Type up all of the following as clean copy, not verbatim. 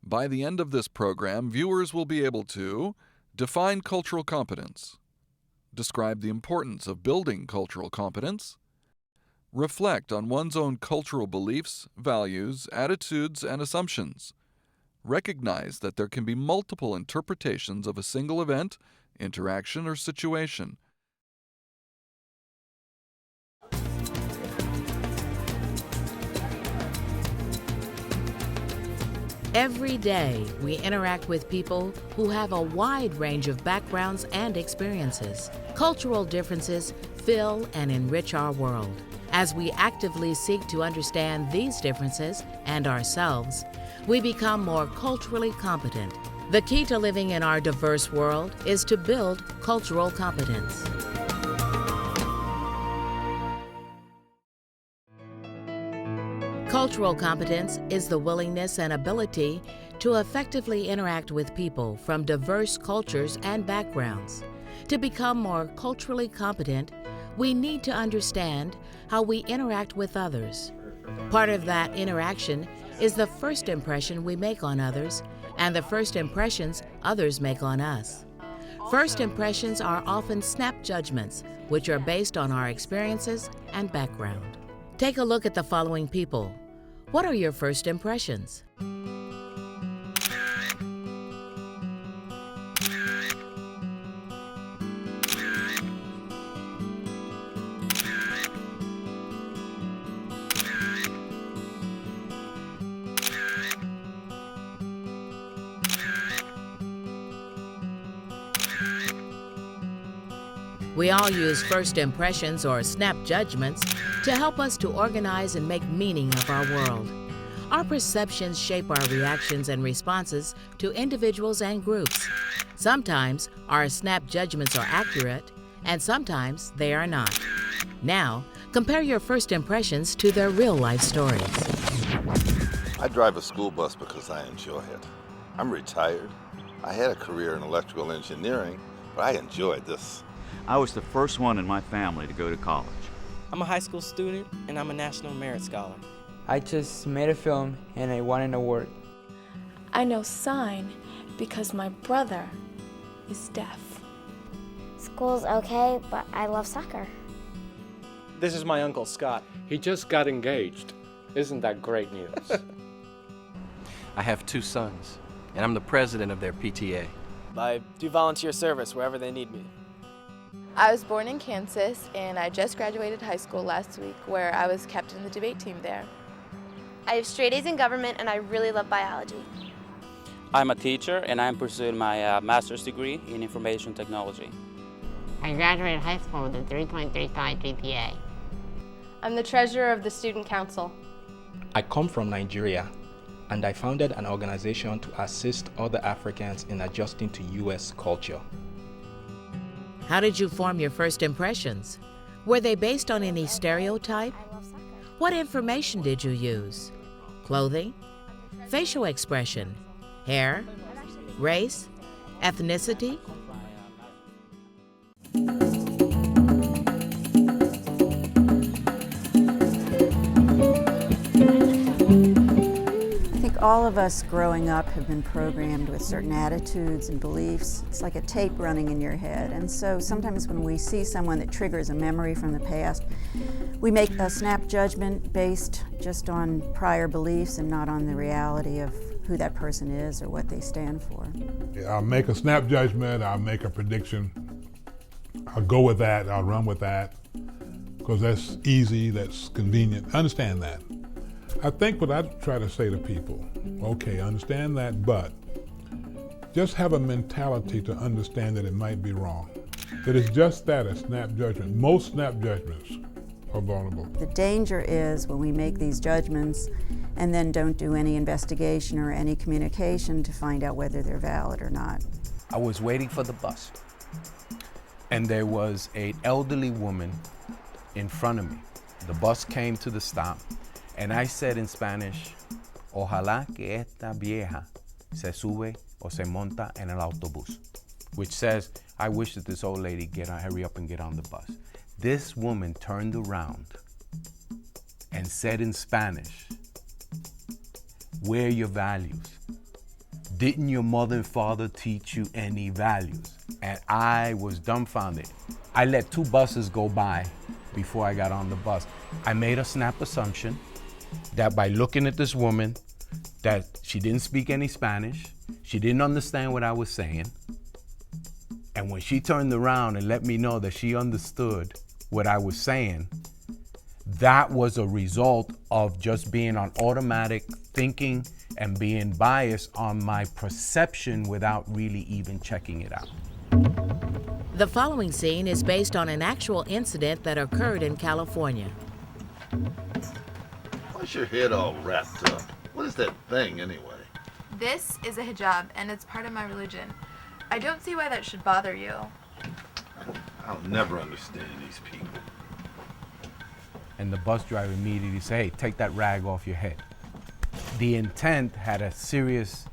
By the end of this program, viewers will be able to define cultural competence, describe the importance of building cultural competence, reflect on one's own cultural beliefs, values, attitudes, and assumptions, recognize that there can be multiple interpretations of a single event, interaction, or situation. Every day, we interact with people who have a wide range of backgrounds and experiences. Cultural differences fill and enrich our world. As we actively seek to understand these differences and ourselves, we become more culturally competent. The key to living in our diverse world is to build cultural competence. Cultural competence is the willingness and ability to effectively interact with people from diverse cultures and backgrounds. To become more culturally competent, we need to understand how we interact with others. Part of that interaction is the first impression we make on others and the first impressions others make on us. First impressions are often snap judgments, which are based on our experiences and background. Take a look at the following people. What are your first impressions? We all use first impressions or snap judgments to help us to organize and make meaning of our world. Our perceptions shape our reactions and responses to individuals and groups. Sometimes our snap judgments are accurate, and sometimes they are not. Now, compare your first impressions to their real-life stories. I drive a school bus because I enjoy it. I'm retired. I had a career in electrical engineering, but I enjoyed this. I was the first one in my family to go to college. I'm a high school student, and I'm a National Merit Scholar. I just made a film, and I won an award. I know sign because my brother is deaf. School's okay, but I love soccer. This is my uncle, Scott. He just got engaged. Isn't that great news? I have 2 sons, and I'm the president of their PTA. I do volunteer service wherever they need me. I was born in Kansas, and I just graduated high school last week, where I was captain of the debate team there. I have straight A's in government, and I really love biology. I'm a teacher, and I'm pursuing my master's degree in information technology. I graduated high school with a 3.35 GPA. I'm the treasurer of the Student Council. I come from Nigeria, and I founded an organization to assist other Africans in adjusting to U.S. culture. How did you form your first impressions? Were they based on any stereotype? What information did you use? Clothing? Facial expression? Hair? Race? Ethnicity? All of us growing up have been programmed with certain attitudes and beliefs. It's like a tape running in your head. And so sometimes when we see someone that triggers a memory from the past, we make a snap judgment based just on prior beliefs and not on the reality of who that person is or what they stand for. I'll make a snap judgment, I'll make a prediction. I'll go with that, I'll run with that, because that's easy, that's convenient. I understand that. I think what I try to say to people, okay, understand that, but just have a mentality to understand that it might be wrong. That it's just that, a snap judgment. Most snap judgments are vulnerable. The danger is when we make these judgments and then don't do any investigation or any communication to find out whether they're valid or not. I was waiting for the bus, and there was an elderly woman in front of me. The bus came to the stop, and I said in Spanish, ojalá que esta vieja se sube o se monta en el autobús, which says, I wish that this old lady hurry up and get on the bus. This woman turned around and said in Spanish, where are your values? didn't your mother and father teach you any values? And I was dumbfounded. I let 2 buses go by before I got on the bus. I made a snap assumption that by looking at this woman, that she didn't speak any Spanish, she didn't understand what I was saying. And when she turned around and let me know that she understood what I was saying, that was a result of just being on automatic thinking and being biased on my perception without really even checking it out. The following scene is based on an actual incident that occurred in California. Why's your head all wrapped up? What is that thing anyway? This is a hijab, and it's part of my religion. I don't see why that should bother you. I'll never understand these people. And the bus driver immediately said, hey, take that rag off your head. The intent had a serious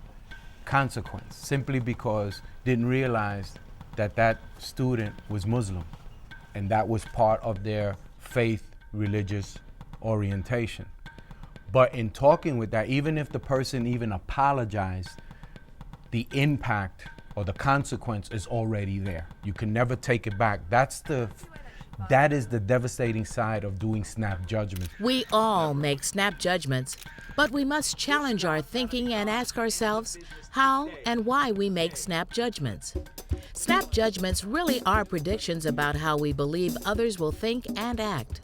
consequence simply because didn't realize that that student was Muslim, and that was part of their faith religious orientation. But in talking with that, even if the person even apologized, the impact or the consequence is already there. You can never take it back. That is the devastating side of doing snap judgment. We all make snap judgments, but we must challenge our thinking and ask ourselves how and why we make snap judgments. Snap judgments really are predictions about how we believe others will think and act.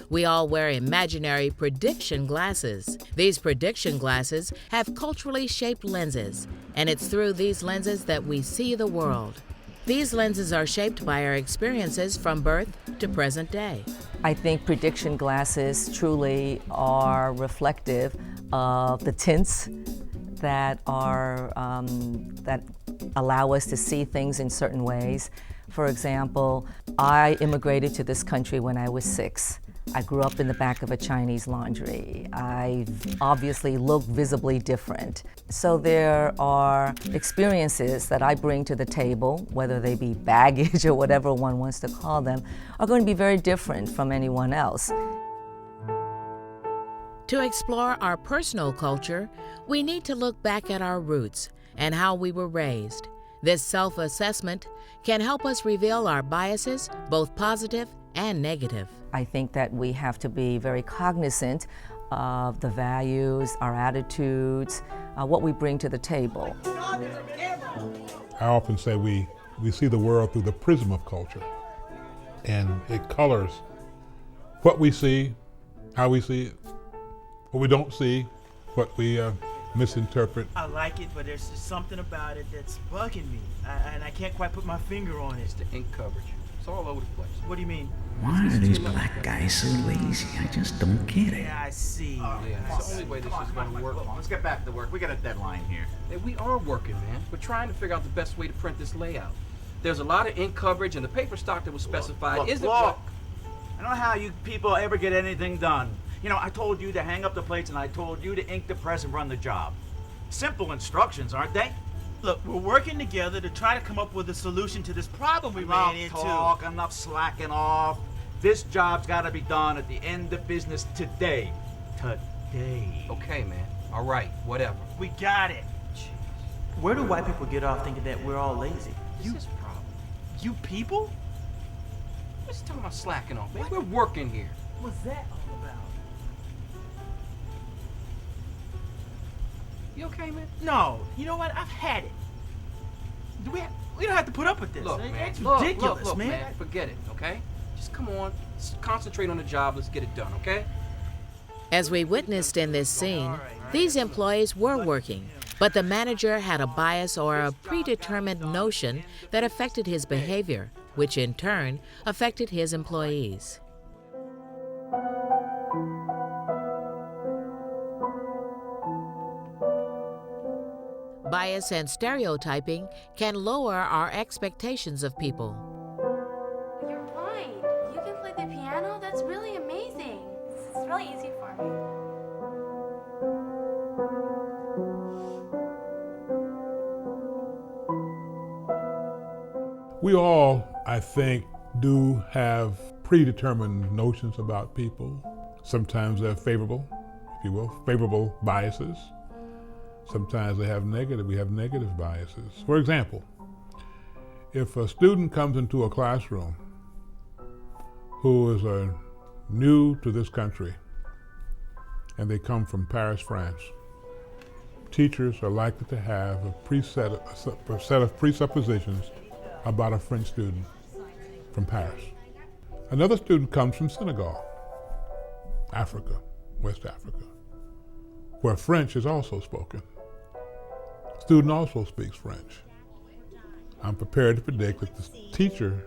We all wear imaginary prediction glasses. These prediction glasses have culturally shaped lenses, and it's through these lenses that we see the world. These lenses are shaped by our experiences from birth to present day. I think prediction glasses truly are reflective of the tints that are that allow us to see things in certain ways. For example, I immigrated to this country when I was 6. I grew up in the back of a Chinese laundry. I obviously look visibly different. So there are experiences that I bring to the table, whether they be baggage or whatever one wants to call them, are going to be very different from anyone else. To explore our personal culture, we need to look back at our roots and how we were raised. This self-assessment can help us reveal our biases, both positive and negative. I think that we have to be very cognizant of the values, our attitudes, what we bring to the table. I often say we see the world through the prism of culture, and it colors what we see, how we see it, what we don't see, what we misinterpret. I like it, but there's just something about it that's bugging me, and I can't quite put my finger on it. It's the ink coverage. It's all over the place. What do you mean? Why are these black guys so lazy? I just don't get it. Yeah, I see. It's the only way this is going to work. Let's get back to work. We got a deadline here. Hey, we are working, man. We're trying to figure out the best way to print this layout. There's a lot of ink coverage, and the paper stock that was specified isn't Look, I don't know how you people ever get anything done. You know, I told you to hang up the plates, and I told you to ink the press and run the job. Simple instructions, aren't they? Look, we're working together to try to come up with a solution to this problem we ran into. Enough talk, enough slacking off. This job's got to be done at the end of business today. Today. Okay, man. All right, whatever. We got it. Jeez. Where do white people get off thinking that we're all lazy? This is a problem. You people? What's talking about slacking off, man? We're working here. What's that all about? You okay, man? No. You know what? I've had it. We don't have to put up with this. Look, man. It's ridiculous, look, man. Forget it, okay? Just come on. Just concentrate on the job. Let's get it done, okay? As we witnessed in this scene, these employees were working, but the manager had a bias or a predetermined notion that affected his behavior, which in turn affected his employees. Bias and stereotyping can lower our expectations of people. You're right. You can play the piano? That's really amazing. It's really easy for me. We all, I think, do have predetermined notions about people. Sometimes they're favorable, if you will, favorable biases. Sometimes we have negative biases. For example, if a student comes into a classroom who is new to this country and they come from Paris, France, teachers are likely to have a set of presuppositions about a French student from Paris. Another student comes from Senegal, Africa, West Africa, where French is also spoken. Student also speaks French. I'm prepared to predict that the teacher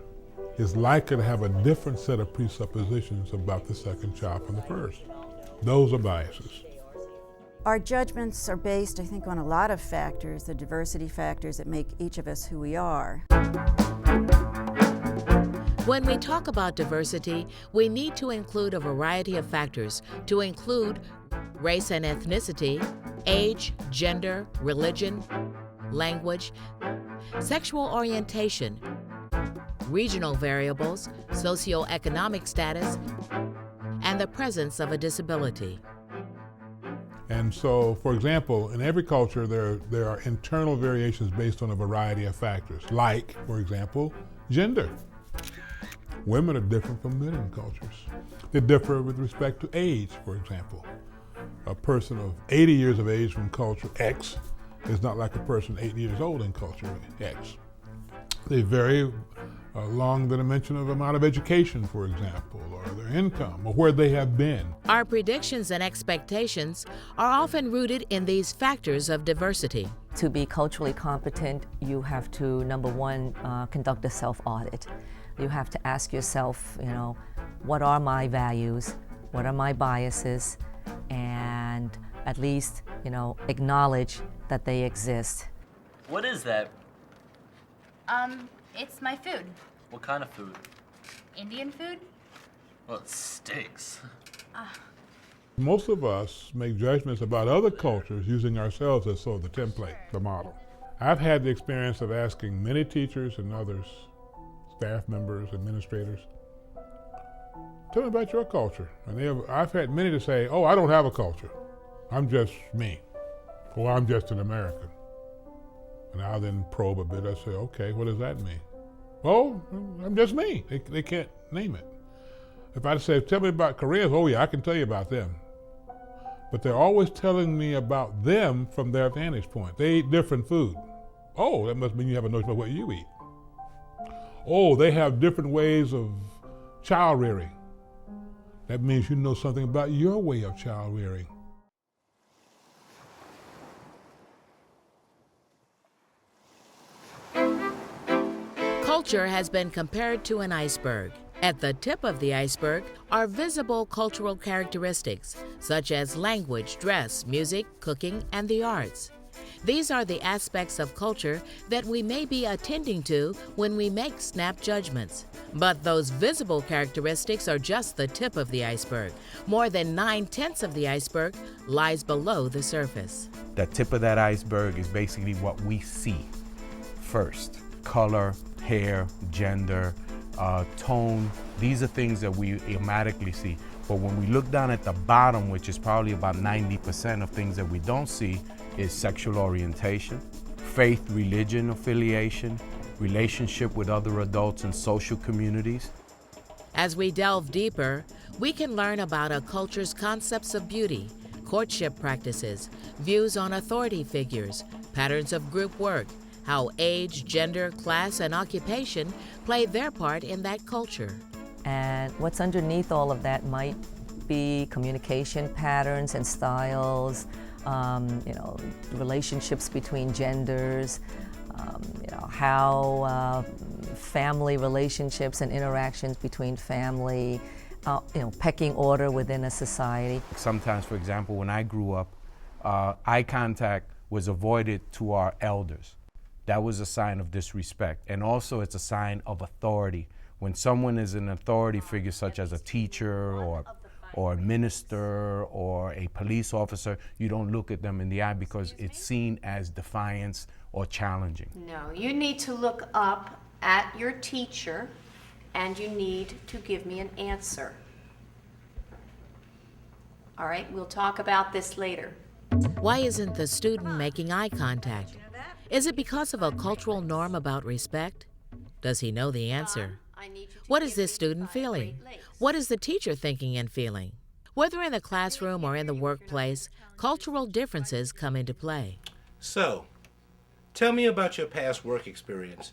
is likely to have a different set of presuppositions about the second child from the first. Those are biases. Our judgments are based, I think, on a lot of factors, the diversity factors that make each of us who we are. When we talk about diversity, we need to include a variety of factors, to include race and ethnicity, age, gender, religion, language, sexual orientation, regional variables, socioeconomic status, and the presence of a disability. And so, for example, in every culture, there are internal variations based on a variety of factors, like, for example, gender. Women are different from men in cultures. They differ with respect to age, for example. A person of 80 years of age from culture X is not like a person 8 years old in culture X. They vary along the dimension of amount of education, for example, or their income, or where they have been. Our predictions and expectations are often rooted in these factors of diversity. To be culturally competent, you have to, number one, conduct a self-audit. You have to ask yourself, what are my values? What are my biases? And at least, acknowledge that they exist. What is that? It's my food. What kind of food? Indian food? Well, it stinks. Most of us make judgments about other cultures using ourselves as sort of the template, the model. I've had the experience of asking many teachers and others, staff members, administrators, tell me about your culture. And I've had many to say, oh, I don't have a culture. I'm just me, or I'm just an American. And I'll then probe a bit. I say, okay, what does that mean? Oh, I'm just me. They can't name it. If I say, tell me about Koreans, oh yeah, I can tell you about them. But they're always telling me about them from their vantage point. They eat different food. Oh, that must mean you have a notion about what you eat. Oh, they have different ways of child rearing. That means you know something about your way of child rearing. Culture has been compared to an iceberg. At the tip of the iceberg are visible cultural characteristics, such as language, dress, music, cooking, and the arts. These are the aspects of culture that we may be attending to when we make snap judgments. But those visible characteristics are just the tip of the iceberg. More than 9/10 of the iceberg lies below the surface. The tip of that iceberg is basically what we see first. Color, hair, gender, tone. These are things that we automatically see. But when we look down at the bottom, which is probably about 90% of things that we don't see, is sexual orientation, faith, religion affiliation, relationship with other adults and social communities. As we delve deeper, we can learn about a culture's concepts of beauty, courtship practices, views on authority figures, patterns of group work, how age, gender, class, and occupation play their part in that culture. And what's underneath all of that might be communication patterns and styles, relationships between genders, how family relationships and interactions between family, pecking order within a society. Sometimes, for example, when I grew up, eye contact was avoided to our elders. That was a sign of disrespect. And also it's a sign of authority. When someone is an authority figure, such as a teacher or a minister or a police officer, you don't look at them in the eye because it's seen as defiance or challenging. No, you need to look up at your teacher and you need to give me an answer. All right, we'll talk about this later. Why isn't the student making eye contact? Is it because of a cultural norm about respect? Does he know the answer? What is this student feeling? What is the teacher thinking and feeling? Whether in the classroom or in the workplace, cultural differences come into play. So, tell me about your past work experience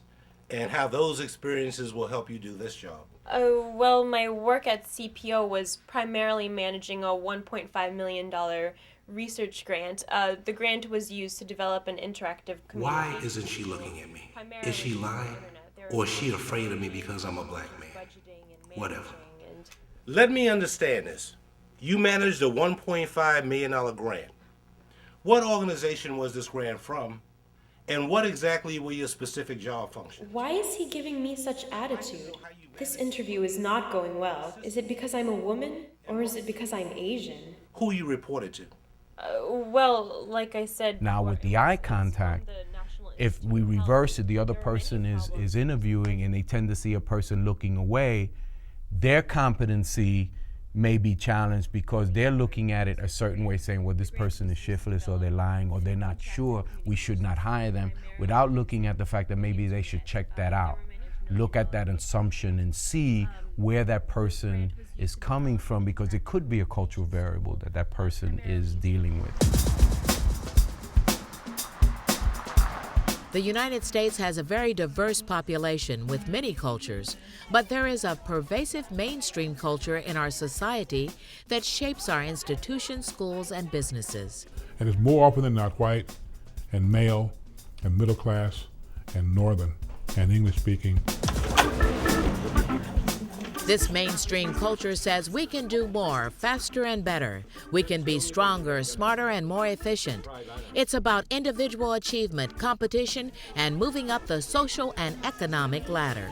and how those experiences will help you do this job. Well, my work at CPO was primarily managing a $1.5 million research grant. The grant was used to develop an interactive community. Why isn't she looking at me? Is she lying? Or is she afraid of me because I'm a black man? Whatever. Let me understand this. You managed a $1.5 million grant. What organization was this grant from? And what exactly were your specific job functions? Why is he giving me such attitude? This interview is not going well. Is it because I'm a woman? Or is it because I'm Asian? Who you reported to? Well, like I said... Now with the eye contact, if we reverse it, the other person is interviewing and they tend to see a person looking away, their competency may be challenged because they're looking at it a certain way, saying, well, this person is shiftless or they're lying or they're not sure, we should not hire them, without looking at the fact that maybe they should check that out. Look at that assumption and see where that person is coming from, because it could be a cultural variable that that person is dealing with. The United States has a very diverse population with many cultures, but there is a pervasive mainstream culture in our society that shapes our institutions, schools, and businesses. And it's more often than not white and male and middle class and northern and English speaking. This mainstream culture says we can do more, faster and better. We can be stronger, smarter, and more efficient. It's about individual achievement, competition, and moving up the social and economic ladder.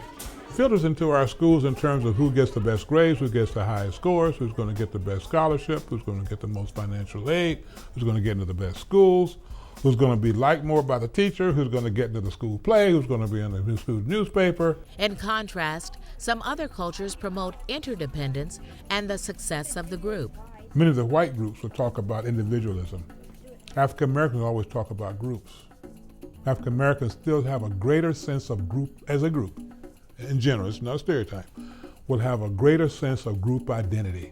Filters into our schools in terms of who gets the best grades, who gets the highest scores, who's going to get the best scholarship, who's going to get the most financial aid, who's going to get into the best schools, who's going to be liked more by the teacher, who's going to get into the school play, who's going to be in the school newspaper. In contrast, some other cultures promote interdependence and the success of the group. Many of the white groups will talk about individualism. African Americans always talk about groups. African Americans still have a greater sense of group as a group. In general, it's not a stereotype, will have a greater sense of group identity,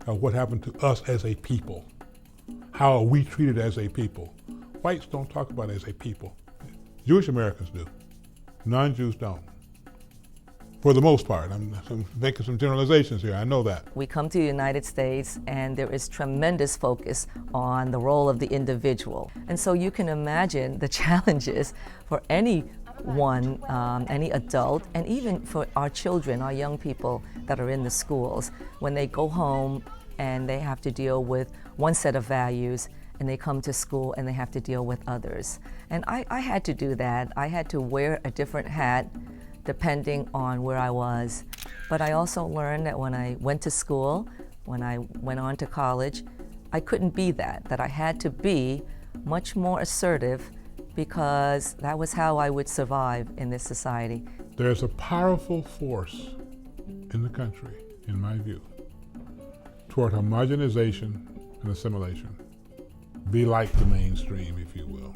of what happened to us as a people. How are we treated as a people? Whites don't talk about it as a people. Jewish Americans do. Non-Jews don't. For the most part. I'm making some generalizations here, I know that. We come to the United States and there is tremendous focus on the role of the individual. And so you can imagine the challenges for anyone, any adult, and even for our children, our young people that are in the schools, when they go home and they have to deal with one set of values and they come to school and they have to deal with others. And I had to do that. I had to wear a different hat depending on where I was. But I also learned that when I went to school, when I went on to college, I couldn't be that I had to be much more assertive, because that was how I would survive in this society. There's a powerful force in the country, in my view, toward homogenization and assimilation. Be like the mainstream, if you will.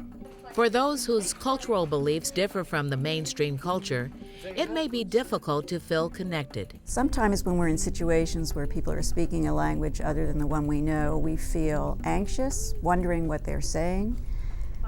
For those whose cultural beliefs differ from the mainstream culture, it may be difficult to feel connected. Sometimes when we're in situations where people are speaking a language other than the one we know, we feel anxious, wondering what they're saying.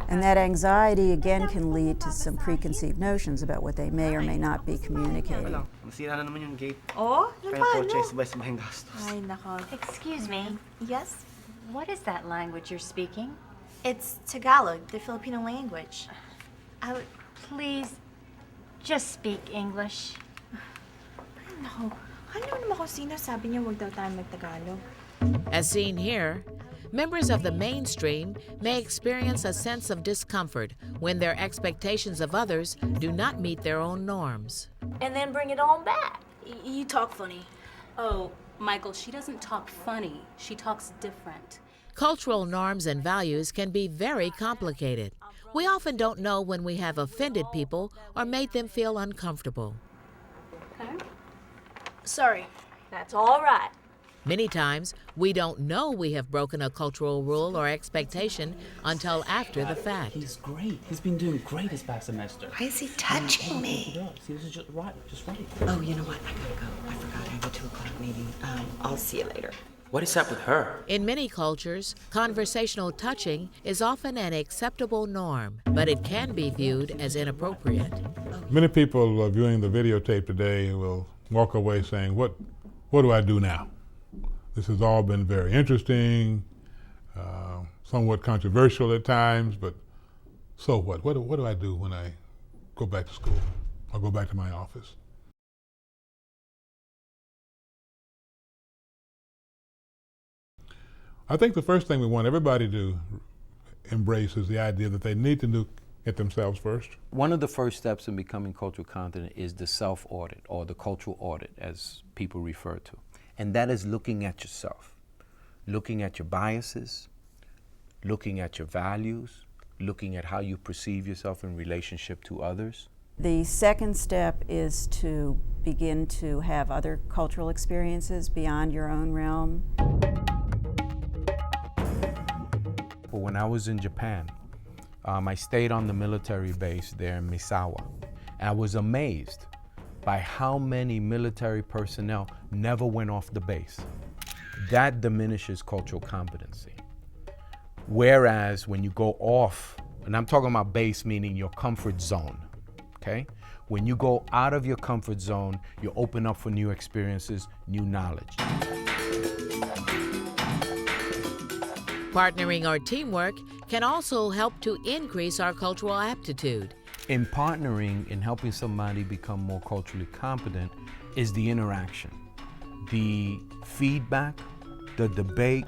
And that anxiety, again, can lead to some preconceived notions about what they may or may not be communicating. Nasira na naman yung gate. Oh, Kaya kotse, sabay-sabayang gastos. Ay, nako. Excuse me. Yes? What is that language you're speaking? It's Tagalog, the Filipino language. Please, just speak English. Ay, nako. Ano naman kung sino sabi niya wag daw tayo mag-Tagalog? As seen here, members of the mainstream may experience a sense of discomfort when their expectations of others do not meet their own norms. And then bring it on back. You talk funny. Oh, Michael, she doesn't talk funny. She talks different. Cultural norms and values can be very complicated. We often don't know when we have offended people or made them feel uncomfortable. Okay. Sorry. That's all right. Many times, we don't know we have broken a cultural rule or expectation until after the fact. He's great. He's been doing great this past semester. Why is he touching me? See, this is just right. Oh, you know what? I gotta go. I forgot I have a 2 o'clock meeting. I'll see you later. What is up with her? In many cultures, conversational touching is often an acceptable norm, but it can be viewed as inappropriate. Many people viewing the videotape today will walk away saying, what do I do now? This has all been very interesting, somewhat controversial at times, but so what? What do I do when I go back to school or go back to my office? I think the first thing we want everybody to embrace is the idea that they need to look at themselves first. One of the first steps in becoming cultural competent is the self-audit, or the cultural audit, as people refer to. And that is looking at yourself, looking at your biases, looking at your values, looking at how you perceive yourself in relationship to others. The second step is to begin to have other cultural experiences beyond your own realm. Well, when I was in Japan, I stayed on the military base there in Misawa. And I was amazed by how many military personnel never went off the base. That diminishes cultural competency. Whereas when you go off, and I'm talking about base meaning your comfort zone, okay? When you go out of your comfort zone, you open up for new experiences, new knowledge. Partnering or teamwork can also help to increase our cultural aptitude. In partnering and helping somebody become more culturally competent is the interaction, the feedback, the debate,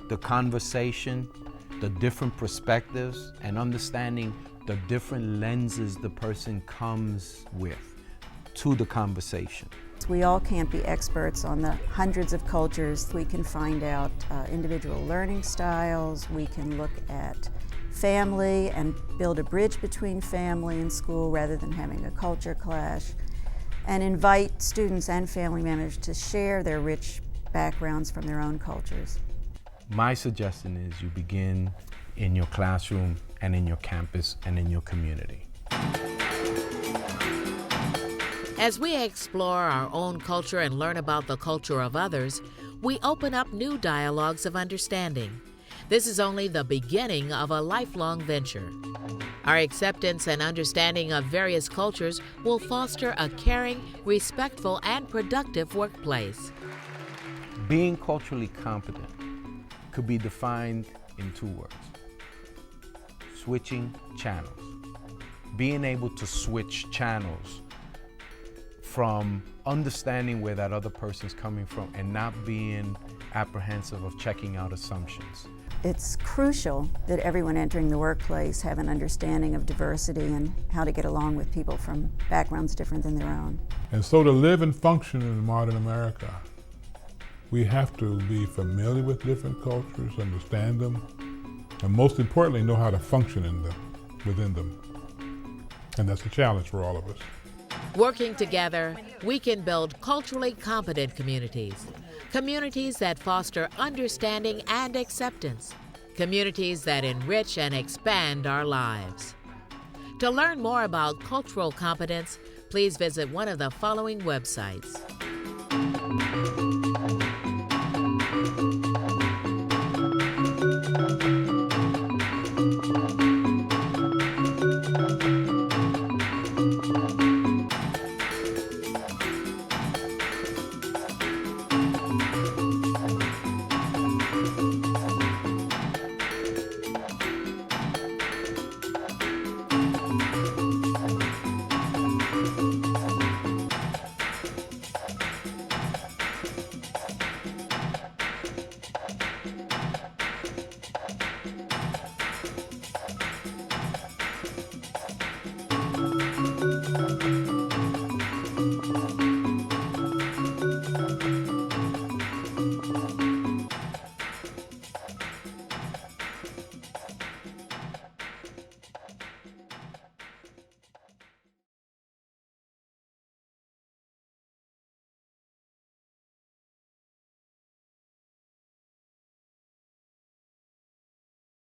the conversation, the different perspectives, and understanding the different lenses the person comes with to the conversation. We all can't be experts on the hundreds of cultures. We can find out individual learning styles. We can look at family and build a bridge between family and school rather than having a culture clash, and invite students and family members to share their rich backgrounds from their own cultures. My suggestion is you begin in your classroom and in your campus and in your community. As we explore our own culture and learn about the culture of others, we open up new dialogues of understanding. This is only the beginning of a lifelong venture. Our acceptance and understanding of various cultures will foster a caring, respectful, and productive workplace. Being culturally competent could be defined in 2 words: switching channels. Being able to switch channels from understanding where that other person's coming from and not being apprehensive of checking out assumptions. It's crucial that everyone entering the workplace have an understanding of diversity and how to get along with people from backgrounds different than their own. And so to live and function in modern America, we have to be familiar with different cultures, understand them, and most importantly, know how to function in them, within them. And that's a challenge for all of us. Working together, we can build culturally competent communities. Communities that foster understanding and acceptance. Communities that enrich and expand our lives. To learn more about cultural competence, please visit one of the following websites.